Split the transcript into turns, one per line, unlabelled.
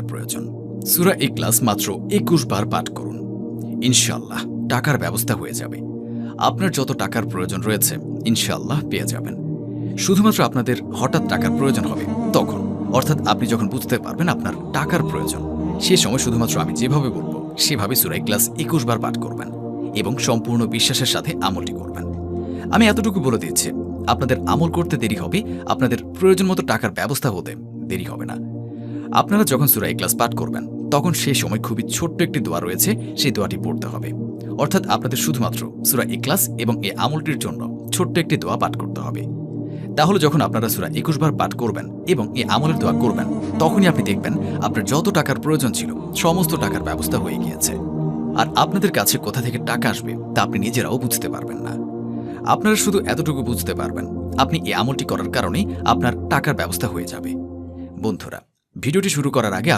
প্রয়োজন। সূরা ইখলাস মাত্র ২১ বার পাঠ করুন, ইনশাআল্লাহ টাকার ব্যবস্থা হয়ে যাবে। আপনার যত টাকার প্রয়োজন রয়েছে ইনশাআল্লাহ পেয়ে যাবেন। শুধুমাত্র আপনাদের হঠাৎ টাকার প্রয়োজন হবে তখন, অর্থাৎ আপনি যখন বুঝতে পারবেন আপনার টাকার প্রয়োজন, সে সময় শুধুমাত্র আমি যেভাবে বলবো সেভাবে সূরা ইখলাস ২১ বার পাঠ করবেন এবং সম্পূর্ণ বিশ্বাসের সাথে আমলটি করবেন। আমি এতটুকু বলে দিচ্ছি, আপনাদের আমল করতে দেরি হবে, আপনাদের প্রয়োজন মতো টাকার ব্যবস্থা হতে দেরি হবে না। আপনারা যখন সূরা ইখলাস পাঠ করবেন তখন সেই সময় খুবই ছোট্ট একটি দোয়া রয়েছে, সেই দোয়াটি পড়তে হবে। অর্থাৎ আপনাদের শুধুমাত্র সূরা ইখলাস এবং এই আমলটির জন্য ছোট্ট একটি দোয়া পাঠ করতে হবে। তাহলে যখন আপনারা সূরা ২১ বার পাঠ করবেন এবং এই আমলের দোয়া করবেন, তখনই আপনি দেখবেন আপনার যত টাকার প্রয়োজন ছিল সমস্ত টাকার ব্যবস্থা হয়ে গিয়েছে। আর আপনাদের কাছে কোথা থেকে টাকা আসবে তা আপনি নিজেরাও বুঝতে পারবেন না। আপনারা শুধু এতটুকু বুঝতে পারবেন আপনি এই আমলটি করার কারণেই আপনার টাকার ব্যবস্থা হয়ে যাবে। বন্ধুরা, ভিডিওটি শুরু করার আগে আসুন